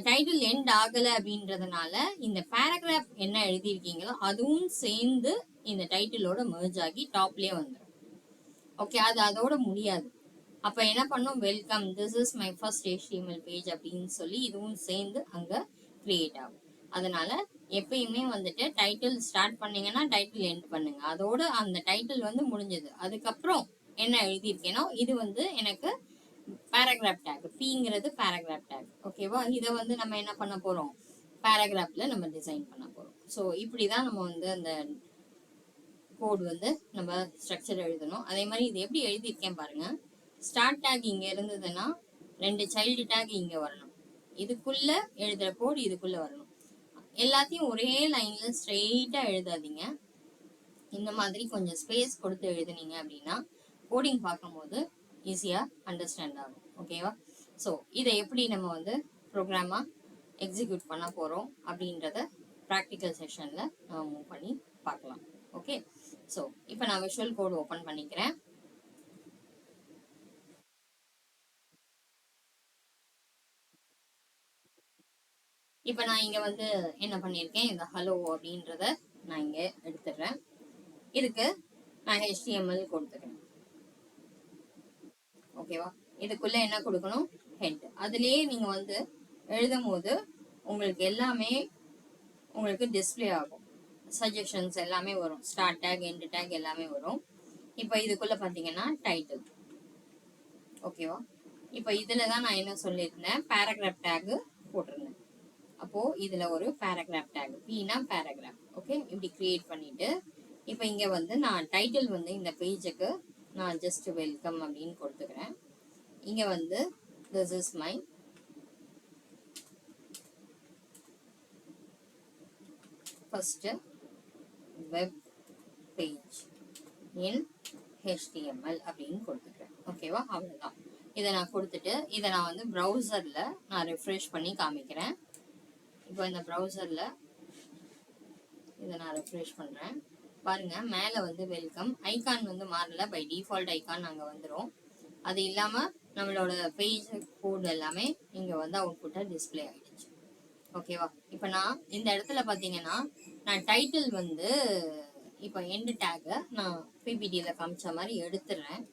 A: டைட்டில் எண்ட் ஆகல அப்படின்றதுனால இந்த பேராகிராஃப் என்ன எழுதியிருக்கீங்களோ அதுவும் சேர்ந்து இந்த டைட்டிலோட மெர்ஜ் ஆகி டாப்லயே வந்துடும். ஓகே, அது அதோட முடியாது. அப்ப என்ன பண்ணும், welcome this is my first HTML page அப்படின்னு சொல்லி இதுவும் சேர்ந்து அங்க கிரியேட் ஆகும். அதனால எப்பயுமே வந்துட்டு டைட்டில் ஸ்டார்ட் பண்ணீங்கன்னா டைட்டில் எண்ட் பண்ணுங்க. அதோட அந்த டைட்டில் வந்து முடிஞ்சது. அதுக்கப்புறம் என்ன எழுதியிருக்கேனோ இது வந்து எனக்கு பேராகிராஃப் டேக், பிங்கிறது பேராகிராஃப் டேக். ஓகேவா? இதை வந்து நம்ம என்ன பண்ண போறோம், பேராகிராஃப்ல நம்ம டிசைன் பண்ண போறோம். ஸோ இப்படிதான் நம்ம வந்து அந்த கோட் வந்து நம்ம ஸ்ட்ரக்சர் எழுதணும். அதே மாதிரி இது எப்படி எழுதியிருக்கேன் பாருங்க. ஸ்டார்ட் டேக் இங்க இருந்ததுன்னா 2 சைல்டு டேக் இங்க வரணும். இதுக்குள்ள எழுதுற கோட் இதுக்குள்ள வரணும். எல்லாத்தையும் ஒரே லைன்ல ஸ்ட்ரெயிட்டா எழுதாதீங்க. இந்த மாதிரி கொஞ்சம் ஸ்பேஸ் கொடுத்து எழுதுனீங்க அப்படின்னா கோடிங் பார்க்கும்போது ஈஸியா அண்டர்ஸ்டாண்ட் ஆகும். ஓகேவா? ஸோ இதை எப்படி நம்ம வந்து ப்ரோக்ராமா எக்ஸிக்யூட் பண்ண போறோம் அப்படின்றத ப்ராக்டிக்கல் செஷன்ல நம்ம மூவ் பண்ணி பார்க்கலாம். ஓகே, ஸோ இப்போ நான் விஷுவல் கோட் ஓப்பன் பண்ணிக்கிறேன். இப்போ நான் இங்க வந்து என்ன பண்ணியிருக்கேன், இந்த ஹலோ அப்படின்றத நான் இங்க எடுத்துடுறேன். இதுக்கு நான் HTML கொடுத்துக்கிறேன். ஓகேவா? இதுக்குள்ள என்ன கொடுக்கணும், ஹெட். அதுலயே நீங்க வந்து எழுதும் போது உங்களுக்கு எல்லாமே உங்களுக்கு டிஸ்பிளே ஆகும். சஜஷன்ஸ் எல்லாமே வரும், ஸ்டார்ட் டேக் எண்ட் டேக் எல்லாமே வரும். இப்போ இதுக்குள்ள பாத்தீங்கன்னா டைட்டில். ஓகேவா? இப்போ இதுல தான் நான் என்ன சொல்லியிருந்தேன், பேராகிராஃப் டேக் போட்டிருந்தேன். அப்போ இதுல ஒரு paragraph take, Beena paragraph. Okay, இப்படி கிரியேட் பண்ணிட்டு இப்போ இங்க வந்து நான் டைட்டில் வந்து இந்த பேஜுக்கு நான் ஜஸ்ட் வெல்கம் அப்படின்னு கொடுத்துக்கிறேன். இங்க வந்து this is my first web page in HTML அப்படின்னு கொடுத்துக்கிறேன். ஓகேவா? அவ்வளவுதான். இதை நான் கொடுத்துட்டு இதை நான் வந்து ப்ரௌசர்ல நான் ரெஃப்ரெஷ் பண்ணி காமிக்கிறேன். இப்போ இந்த ப்ரௌசர்ல இதை நான் ரெஃப்ரெஷ் பண்றேன். பாருங்க, மேல வந்து வெல்கம் ஐகான் வந்து மாறல, பை டிஃபால்ட் ஐகான் அங்க வந்துடும். அது இல்லாம நம்மளோட பேஜ் கோட் எல்லாமே இங்க வந்து அவுட்புட்டா டிஸ்பிளே ஆயிடுச்சு. ஓகேவா? இப்ப நான் இந்த இடத்துல பாத்தீங்கன்னா நான் டைட்டில் வந்து இப்ப எண்ட் டேக் நான் பிபிடியில காமிச்ச மாதிரி எடுத்துடுறேன்.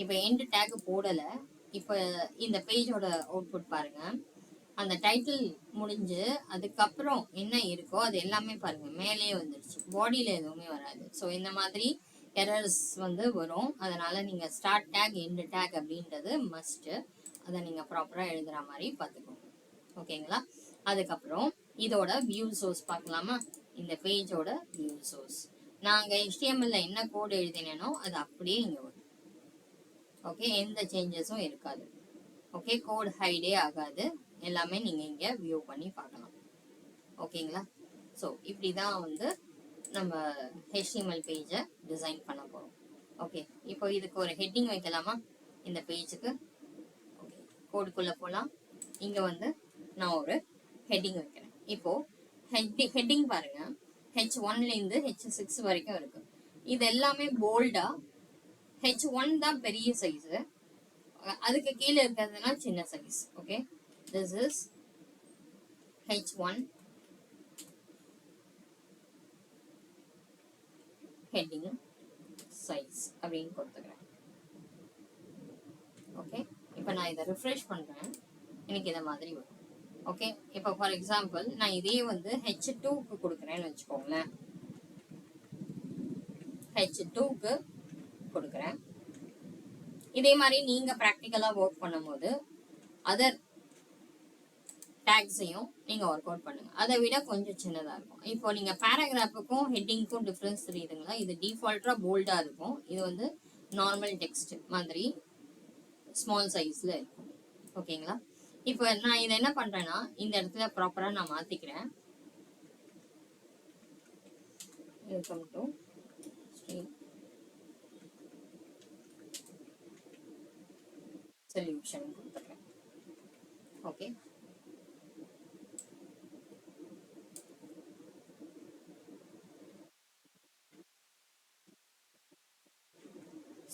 A: இப்ப எண்ட் டேக் போடல. இப்ப இந்த பேஜோட அவுட்புட் பாருங்க. அந்த டைட்டில் முடிஞ்சு அதுக்கப்புறம் என்ன இருக்கோ அது எல்லாமே பாருங்க மேலேயே வந்துருச்சு, பாடியில எதுவுமே வராது. ஸோ இந்த மாதிரி எரர்ஸ் வந்து வரும். அதனால நீங்க ஸ்டார்ட் டேக் எண்ட் டேக் அப்படின்றது மஸ்ட். அதை நீங்க ப்ராப்பரா எழுதுற மாதிரி பார்த்துக்கோங்க. ஓகேங்களா? அதுக்கப்புறம் இதோட வியூ சோர்ஸ் பார்க்கலாமா? இந்த பேஜோட வியூ சோர்ஸ் நாங்க HTML என்ன கோட் எழுதினேனோ அது அப்படியே இங்க வரும். ஓகே, எந்த சேஞ்சஸும் இருக்காது. ஓகே, கோட் ஹைடே ஆகாது, எல்லாமே நீங்க இங்க வியூ பண்ணி பார்க்கலாம். ஓகேங்களா? ஸோ இப்படிதான் வந்து நம்ம HTML பேஜை டிசைன் பண்ண போறோம். ஓகே, இப்போ இதுக்கு ஒரு ஹெட்டிங் வைக்கலாமா இந்த பேஜுக்கு? ஓகே, கோடுக்குள்ள போலாம். இங்க வந்து நான் ஒரு ஹெட்டிங் வைக்கிறேன். இப்போ ஹெட்டிங் பாருங்க, H1ல இருந்து H6 வரைக்கும் இருக்கு. இது எல்லாமே போல்டா, H1 தான் பெரிய சைஸ், அதுக்கு கீழே இருக்கிறதுனா சின்ன size. Okay, this is H1 heading size அப்படின்னு கொடுத்துக்கிறேன். ஓகே, இப்போ நான் இதை ரிஃப்ரெஷ் பண்றேன், எனக்கு இதை மாதிரி வரும். ஓகே, இப்போ ஃபார் எக்ஸாம்பிள் நான் இதே வந்து H2க்கு கொடுக்குறேன்னு வச்சுக்கோங்களேன். H2க்கு கொடுக்குறேன். இதே மாதிரி நீங்க ப்ராக்டிக்கலா ஒர்க் பண்ணும்போது அதர் டேக்ஸையும் நீங்க ஒர்க் அவுட் பண்ணுங்க. அதை விட கொஞ்சம் சின்னதா இருக்கும். இப்போ நீங்க பேராகிராஃபுக்கும் ஹெட்டிங்க்கும் டிஃபரன்ஸ் தெரியுதுங்களா? இது டிஃபால்ட்டா போல்டா இருக்கும், இது வந்து நார்மல் டெக்ஸ்ட் மாதிரி ஸ்மால் சைஸ்ல இருக்கும். ஓகேங்களா? இப்போ நான் இதை என்ன பண்றேன்னா இந்த இடத்துல ப்ராப்பரா நான் மாத்திக்கிறேன். வெல்கம் டு சொல்யூஷன் கொடுத்துறேன்.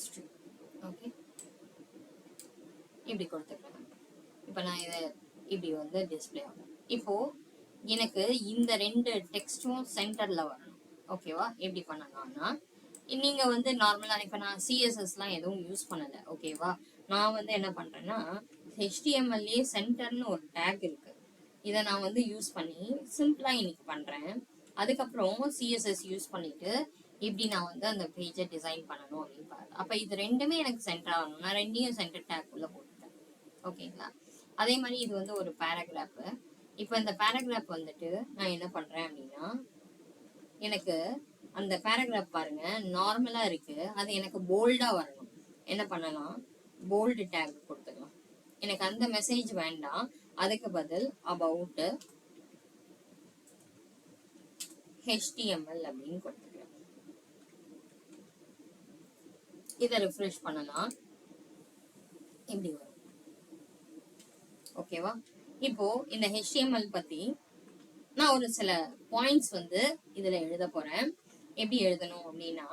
A: ஹிஸ்டரி. ஓகே, இப்படி கொடுத்துருக்கேன். இப்போ நான் இதை இப்படி வந்து டிஸ்பிளே ஆகும். இப்போ எனக்கு இந்த ரெண்டு டெக்ஸ்டும் சென்டர்ல வரணும். ஓகேவா? எப்படி பண்ணலாம்னா, நீங்க வந்து நார்மலா இப்ப நான் சிஎஸ்எஸ்லாம் எதுவும் யூஸ் பண்ணல. ஓகேவா? நான் வந்து என்ன பண்றேன்னா, ஹெச்டிஎம்எல்ஏ சென்டர்னு ஒரு டேக் இருக்கு. இதை நான் வந்து யூஸ் பண்ணி சிம்பிளா இன்னைக்கு பண்றேன். அதுக்கப்புறம் சிஎஸ்எஸ் யூஸ் பண்ணிட்டு இப்படி நான் வந்து அந்த பேஜை டிசைன் பண்ணணும் அப்படின்னு பாரு. அப்ப இது ரெண்டுமே எனக்கு சென்டர் ஆகணும். நான் ரெண்டையும் சென்டர் டேக் உள்ள போட்டுட்டேன். ஓகேங்களா? அதே மாதிரி இது வந்து ஒரு பேராகிராஃப். இப்போ இந்த பேராகிராஃப் வந்துட்டு நான் என்ன பண்றேன் அப்படின்னா, எனக்கு அந்த பேராகிராஃப் பாருங்க நார்மலா இருக்கு, அது எனக்கு போல்டா வரணும். என்ன பண்ணலாம்? போல்டு டேக் கொடுத்துக்கலாம். எனக்கு அந்த மெசேஜ் வேண்டாம், அதுக்கு பதில் அபவுட் HTML அப்படின்னு கொடுத்துக்கலாம். இதை ரிஃப்ரெஷ் பண்ணலாம், இப்படி வரும். ஓகேவா? இப்போ இந்த HTML பத்தி நான் ஒரு சில பாயிண்ட்ஸ் வந்து இதுல எழுத போறேன். எப்படி எழுதணும் அப்படின்னா,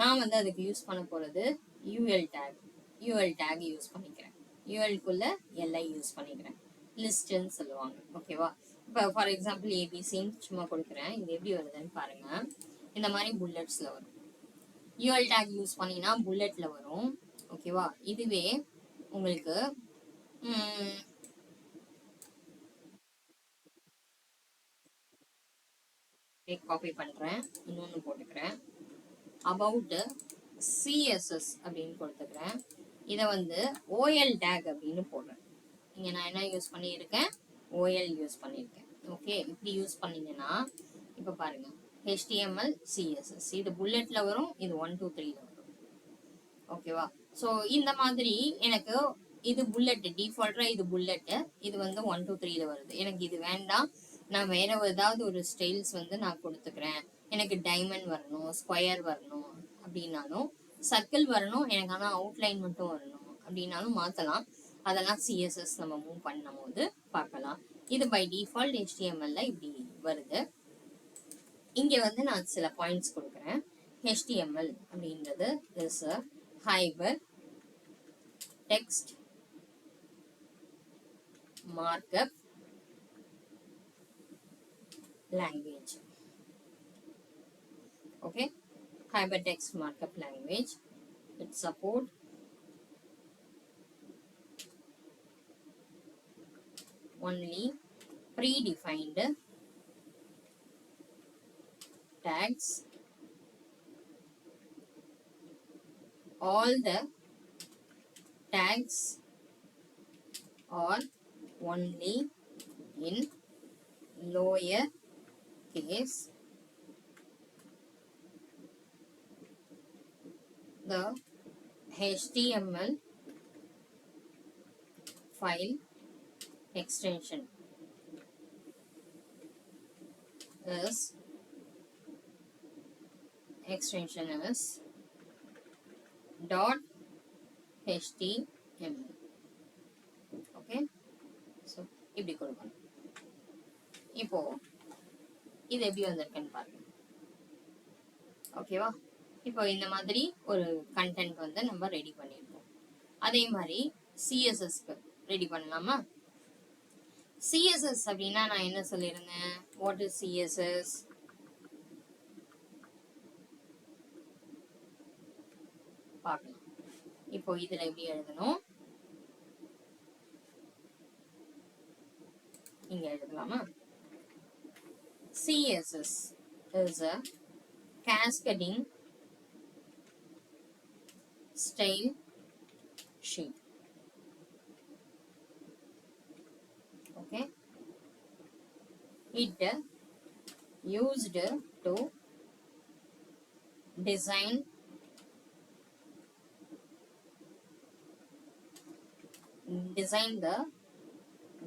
A: நான் வந்து அதுக்கு யூஸ் பண்ண போறது UL டேக் யூஸ் பண்ணிக்கிறேன். ULக்குள்ள LI யூஸ் பண்ணிக்கிறேன். லிஸ்ட்ன்னு சொல்லுவாங்க. ஓகேவா? இப்போ ஃபார் எக்ஸாம்பிள் ஏபிசின்னு சும்மா கொடுக்குறேன். இது எப்படி வருதுன்னு பாருங்க. இந்த மாதிரி புல்லட்ஸ்ல வரும். UL டேக் யூஸ் பண்ணினா புல்லட்ல வரும். ஓகேவா? இதுவே உங்களுக்கு காப்பி பண்றேன், இன்னொன்னு போட்டுக்கிறேன். அபவுட் சிஎஸ்எஸ் அப்படின்னு கொடுத்துக்கிறேன். இதை வந்து OL டேக் அப்படின்னு போடுறேன். இங்க நான் என்ன யூஸ் பண்ணியிருக்கேன்? OL யூஸ் பண்ணியிருக்கேன். ஓகே, இப்படி யூஸ் பண்ணீங்கன்னா இப்ப பாருங்க, HTML CSS இது புல்லட்ல வரும், இது 1 2 3ல வரும். ஓகேவா? ஸோ இந்த மாதிரி எனக்கு இது புல்லட் டிஃபால்ட்டா, இது புல்லட், இது வந்து 1 2 3ல வருது. எனக்கு இது வேண்டாம், நான் வேற ஏதாவது ஒரு ஸ்டைல்ஸ் வந்து நான் கொடுத்துக்கிறேன். எனக்கு டைமண்ட் வரணும், ஸ்கொயர் வரணும் அப்படின்னாலும், சர்க்கிள் வரணும் எனக்கு ஆனா அவுட்லைன் மட்டும் வரணும் அப்படின்னாலும் மாத்தலாம். அதெல்லாம் சிஎஸ்எஸ் நம்ம மூவ் பண்ணும் போது பார்க்கலாம். இது பை டிஃபால்ட் HTML இப்படி வருது. இங்க வந்து நான் சில பாயிண்ட்ஸ் கொடுக்குறேன். HTML அப்படின்றது is a hyper text markup language. Okay, hypertext markup language. It support only predefined tags. All the tags are only in lower case. The HTML file extension is .html. Okay, so இப்படி கொடுக்கணும். இப்போ இது எப்படி வந்திருக்குன்னு பாருங்க. ஓகேவா? இப்போ இந்த மாதிரி ஒரு கண்டென்ட் வந்து நம்ம ரெடி பண்ணிருக்கோம். அதே மாதிரி சிஎஸ்எஸ்க்கு ரெடி பண்ணலாமா? சிஎஸ்எஸ் அப்படின்னா நான் என்ன சொல்லியிருந்தேன்? What is CSS? பார்க்கலாம். இப்போ இதுல எப்படி எழுதணும்? இங்க எழுதலாமா? CSS is a cascading style sheet. Okay, it used to design the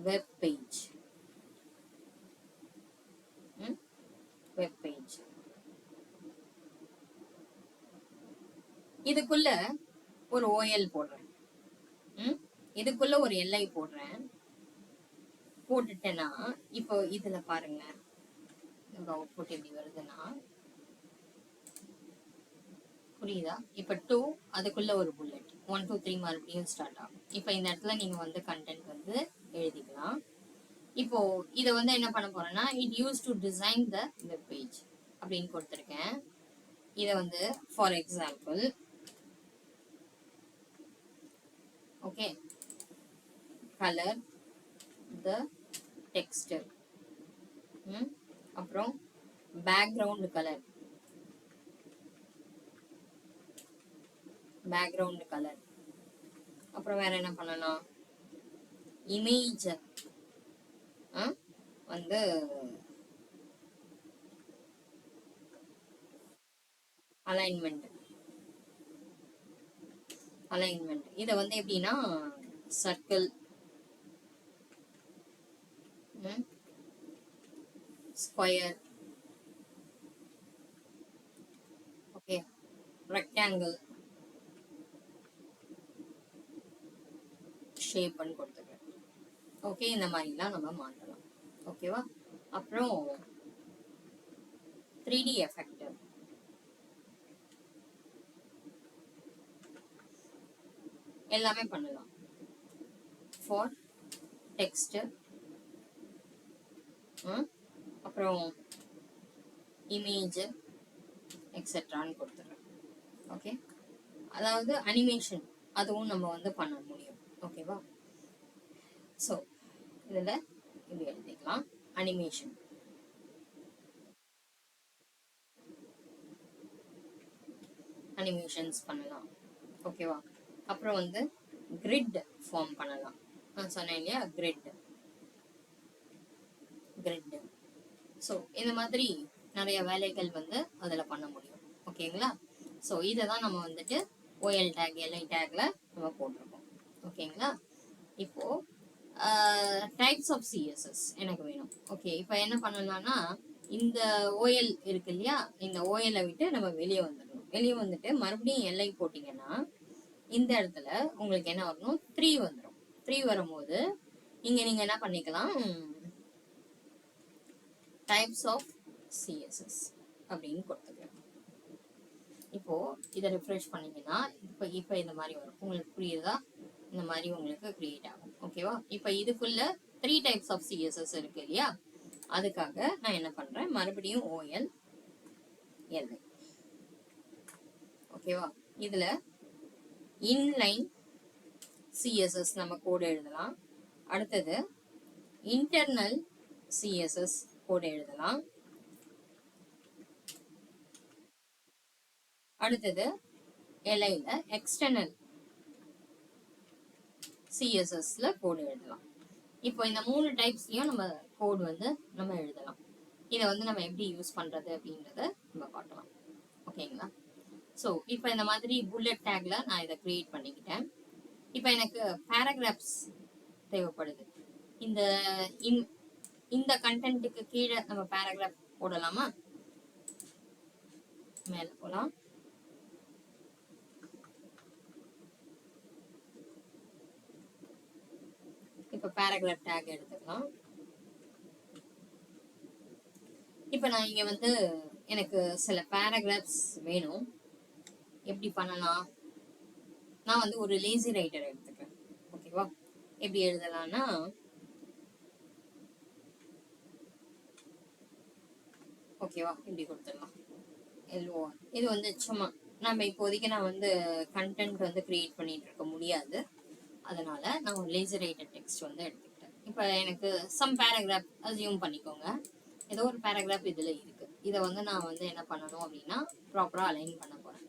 A: web page. Web page. இதுக்குள்ள ஒரு OL போடுறேன், இதுக்குள்ள ஒரு LI போடுறேன். போட்டுட்டேன்னா இப்போ இதுல பாருங்க அவுட்புட் எப்படி வருதுன்னா, புரியுதா? இப்ப 2 அதுக்குள்ள ஒரு புல்லட் 1 2 3 மறுபடியும் ஸ்டார்ட் ஆகும். இப்ப இந்த இடத்துல நீங்க வந்து கண்டென்ட் வந்து எழுதிக்கலாம். இப்போ இதை வந்து என்ன பண்ண போறேன்னா it use to design the web page அப்படின்னு கொடுத்துருக்கேன். இதை வந்து for example okay colour the text, அப்புறம் பேக்ரவுண்ட் கலர் அப்புறம் வேற என்ன பண்ணலாம், இமேஜ் வந்து அலைன்மெண்ட் இதை வந்து எப்படின்னா circle, square, okay rectangle shape பண்ணி கொடுத்துருக்கேன். ஓகே இந்த மாதிரிலாம் நம்ம மாற்றலாம். ஓகேவா? அப்புறம் 3D எஃபெக்ட் எல்லாமே பண்ணலாம். ஃபார் டெக்ஸ்ட், அப்புறம் இமேஜ் எக்ஸெட்ரான்னு கொடுத்துருக்கேன். ஓகே, அதாவது அனிமேஷன் அதுவும் நம்ம வந்து பண்ண முடியும். ஓகேவா? ஸோ இதில் இப்படி எழுதிக்கலாம், அனிமேஷன்ஸ் பண்ணலாம். ஓகேவா? அப்புறம் வந்து கிரிட் ஃபார்ம் பண்ணலாம். நான் சொன்னேன் இல்லையா, கிரிட். ஸோ இந்த மாதிரி நிறைய வேலைகள் வந்து அதில் பண்ண முடியும். ஓகேங்களா? ஸோ இதை தான் நம்ம வந்துட்டு OL டேக் LI டேக்ல நம்ம போட்டிருக்கோம். ஓகேங்களா? இப்போ டைப்ஸ் ஆஃப் CSS எனக்கு வேணும். ஓகே, இப்போ என்ன பண்ணலாம்னா இந்த OL இருக்கு இல்லையா, இந்த OL விட்டு நம்ம வெளியே வந்துடணும். வெளியே வந்துட்டு மறுபடியும் LI போட்டிங்கன்னா இந்த இடத்துல உங்களுக்கு என்ன வரணும், 3 வந்துடும். 3 வரும்போது இங்க நீங்க என்ன பண்ணிக்கலாம், டைப்ஸ் ஆஃப் CSS அப்படின்னு கொடுத்துக்கலாம். இப்போ இதை ரிஃப்ரெஷ் பண்ணீங்கன்னா இப்போ இந்த மாதிரி வரும். உங்களுக்கு புரியுதா? இந்த மாதிரி உங்களுக்கு கிரியேட் ஆகும். ஓகேவா? இப்போ இதுக்குள்ள 3 டைப்ஸ் ஆஃப் CSS இருக்கு இல்லையா, அதுக்காக நான் என்ன பண்றேன், மறுபடியும் OL LI. ஓகேவா? இதுல இன்லைன் CSS நம்ம கோடு எழுதலாம். அடுத்தது இன்டர்னல் CSS கோடு எழுதலாம். அடுத்தது LIல எக்ஸ்டர்னல் CSSல கோடு எழுதலாம். இப்போ இந்த 3 டைப்ஸ்லயும் நம்ம கோடு வந்து நம்ம எழுதலாம். இதை வந்து நம்ம எப்படி யூஸ் பண்றது அப்படின்றத நம்ம பார்க்கலாம். ஓகேங்களா? ஸோ இப்போ இந்த மாதிரி புல்லட் டேக்ல நான் இதை கிரியேட் பண்ணிக்கிட்டேன். இப்போ எனக்கு பேராகிராஃப்ஸ் தேவைப்படுது. இந்த கண்டென்ட்டுக்கு கீழே நம்ம பேராகிராஃப் போடலாமா? மேல போலாம். இப்போ பேராகிராஃப் டேக் எடுத்துக்கலாம். இப்போ நான் இங்க வந்து எனக்கு சில பேராகிராஃப்ஸ் வேணும். எப்படி பண்ணலாம், நான் வந்து ஒரு லேசி ரைட்டர் எடுத்துக்கிறேன். ஓகேவா? எப்படி எழுதலாம்னா ஓகேவா இப்படி கொடுத்துடலாம் LOR. இது வந்து சும்மா நம்ம இப்போதைக்கு நான் வந்து கண்டென்ட் வந்து கிரியேட் பண்ணிட்டு இருக்க முடியாது, அதனால நான் ஒரு லேசி ரைட்டர் டெக்ஸ்ட் வந்து எடுத்துக்கிட்டேன். இப்போ எனக்கு சம் பேராகிராஃப் அசியூம் பண்ணிக்கோங்க, ஏதோ ஒரு பேராகிராஃப் இதுல இருக்கு. இதை வந்து நான் வந்து என்ன பண்ணணும் அப்படின்னா ப்ராப்பரா அலைன் பண்ண போறேன்.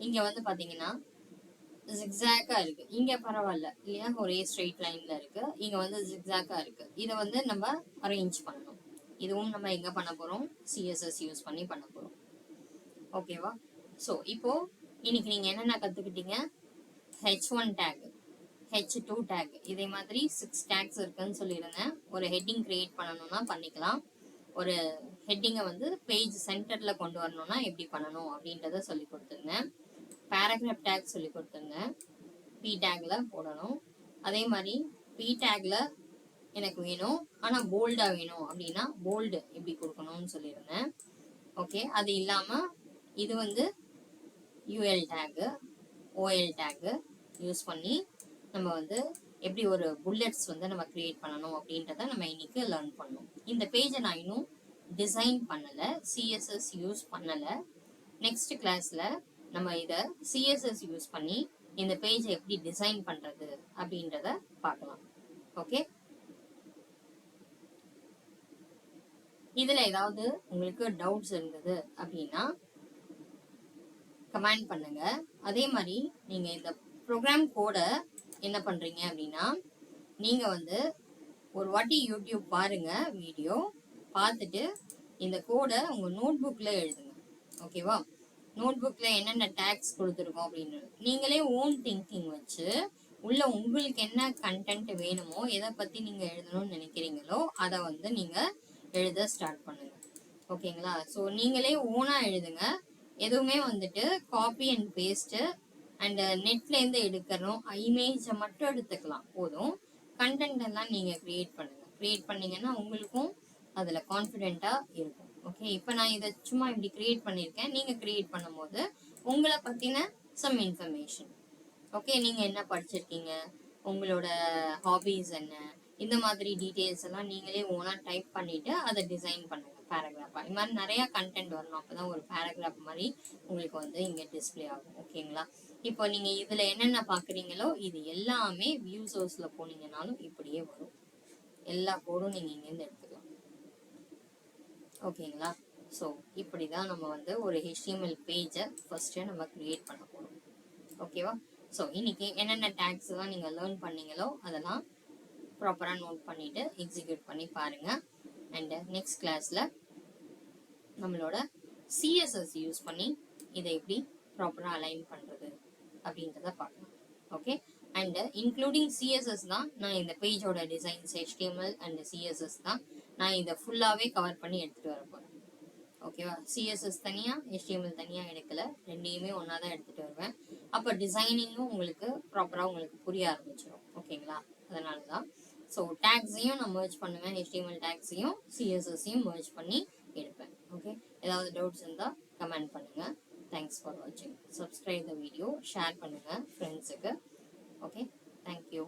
A: இங்க வந்து பாத்தீங்கன்னா ஜிக்ஸாக்கா இருக்கு, இங்க பரவாயில்ல இல்லையா, ஒரே ஸ்ட்ரெயிட் லைன்ல இருக்கு. இங்க வந்து ஜிக்ஸாக்கா இருக்கு. இதை வந்து நம்ம அரேஞ்ச் பண்ணணும். இதுவும் நம்ம எங்க பண்ண போறோம், CSS யூஸ் பண்ணி பண்ண போறோம். ஓகேவா? ஸோ இப்போ இன்னைக்கு நீங்க என்னென்ன கத்துக்கிட்டீங்க, H1 டேக், H2 டேக், இதே மாதிரி 6 டேக்ஸ் இருக்குன்னு சொல்லியிருந்தேன். ஒரு ஹெட்டிங் கிரியேட் பண்ணணும்னா பண்ணிக்கலாம். ஒரு ஹெட்டிங்கை வந்து பேஜ் சென்டர்ல கொண்டு வரணும்னா எப்படி பண்ணணும் அப்படின்றத சொல்லி கொடுத்துருந்தேன். பேராகிராஃப் டேக் சொல்லி கொடுத்துருந்தேன். P டேக்ல போடணும். அதே மாதிரி P டேக்ல எனக்கு வேணும், ஆனா போல்டா வேணும் அப்படின்னா போல்டு எப்படி கொடுக்கணும்னு சொல்லியிருந்தேன். ஓகே, அது இல்லாம இது வந்து UL tag, OL tag use பண்ணி நம்ம வந்து எப்படி ஒரு புல்லட்ஸ் வந்து நம்ம கிரியேட் பண்ணணும் அப்படின்றத நம்ம இன்னைக்கு லேர்ன் பண்ணோம். இந்த பேஜை நான் இன்னும் டிசைன் பண்ணல, CSS யூஸ் பண்ணல. நெக்ஸ்ட் கிளாஸ்ல நம்ம இதை CSS யூஸ் பண்ணி இந்த பேஜை எப்படி டிசைன் பண்றது அப்படின்றத பார்க்கலாம். ஓகே, இதுல ஏதாவது உங்களுக்கு டவுட்ஸ் இருந்தது அப்படின்னா கமெண்ட் பண்ணுங்க. அதே மாதிரி நீங்க இந்த ப்ரோக்ராம் கோட என்ன பண்றீங்க அப்படின்னா, நீங்க வந்து ஒரு வாட்டி யூடியூப் பாருங்க, வீடியோ பார்த்துட்டு இந்த கோடை உங்க நோட் புக்ல எழுதுங்க. ஓகேவா? நோட் புக்ல என்னென்ன டேக்ஸ் கொடுத்துருக்கோம் அப்படின்னு நீங்களே ஓன் திங்கிங் வச்சு உள்ள உங்களுக்கு என்ன கண்டென்ட் வேணுமோ, எதை பத்தி நீங்க எழுதணும்னு நினைக்கிறீங்களோ அதை வந்து நீங்க எழுத ஸ்டார்ட் பண்ணுங்க. ஓகேங்களா? ஸோ நீங்களே ஓனா எழுதுங்க. எதுவுமே வந்துட்டு காப்பி அண்ட் பேஸ்ட் அண்ட் நெட்ல இருந்து எடுக்கணும், இமேஜை மட்டும் எடுத்துக்கலாம் போதும். கண்டென்ட் எல்லாம் நீங்க கிரியேட் பண்ணுங்க. கிரியேட் பண்ணீங்கன்னா உங்களுக்கும் அதுல கான்ஃபிடென்ட்டா இருக்கும். ஓகே, இப்போ நான் இதை சும்மா இப்படி கிரியேட் பண்ணியிருக்கேன். நீங்க கிரியேட் பண்ணும்போது உங்களை பத்தின சம் இன்ஃபர்மேஷன், ஓகே, நீங்க என்ன படிச்சிருக்கீங்க, உங்களோட ஹாபிஸ் என்ன, இந்த மாதிரி டீட்டெயில்ஸ் எல்லாம் நீங்களே ஓனா டைப் பண்ணிட்டு அதை டிசைன் பண்ணுங்க பேராகிராஃபா. இது மாதிரி நிறைய கண்டென்ட் வரணும், அப்பதான் ஒரு பேராகிராஃப் மாதிரி உங்களுக்கு வந்து இங்க டிஸ்பிளே ஆகும். ஓகேங்களா? இப்போ நீங்க இதுல என்னென்ன பாக்குறீங்களோ இது எல்லாமே வியூ சோர்ஸ்ல போனீங்கன்னாலும் இப்படியே வரும். எல்லா கோடும் நீங்க இங்க இருந்து எடுத்துக்கலாம். ஓகேங்களா? ஸோ இப்படிதான் நம்ம வந்து ஒரு HTML பேஜை ஃபர்ஸ்ட் நம்ம கிரியேட் பண்ண போறோம். ஓகேவா? ஸோ இன்னைக்கு என்னென்ன டேக்ஸ் எல்லாம் நீங்க லேர்ன் பண்ணீங்களோ அதெல்லாம் ப்ராப்பரா நோட் பண்ணிட்டு எக்ஸிக்யூட் பண்ணி பாருங்க. அண்ட் நெக்ஸ்ட் கிளாஸ்ல நம்மளோட CSS யூஸ் பண்ணி இதை எப்படி ப்ராப்பரா அலைன் பண்றது அப்படின்றத பார்க்கலாம். ஓகே, அண்ட் இன்க்ளூடிங் CSS தான் நான் இந்த பேஜோட டிசைன்ஸ், HTML அண்ட் CSS தான் நான் இதை ஃபுல்லாவே கவர் பண்ணி எடுத்துட்டு வர போறேன். ஓகேவா? CSS தனியா, HTML தனியா எடுக்கல, ரெண்டையுமே ஒன்னா தான் எடுத்துட்டு வருவேன். அப்ப டிசைனிங்கும் உங்களுக்கு ப்ராப்பரா உங்களுக்கு புரிய ஆரம்பிச்சிடும். ஓகேங்களா? அதனாலதான் ஸோ டேக்ஸையும் நான் மர்ஜ் பண்ணுவேன், HTML டேக்ஸையும் CSSையும் மர்ஜ் பண்ணி எடுப்பேன். ஓகே, ஏதாவது டவுட்ஸ் இருந்தா கமெண்ட் பண்ணுங்க. தேங்க்ஸ் ஃபார் வாட்சிங். சப்ஸ்கிரைப் த வீடியோ, ஷேர் பண்ணுங்க ஃப்ரெண்ட்ஸுக்கு. Okay, thank you.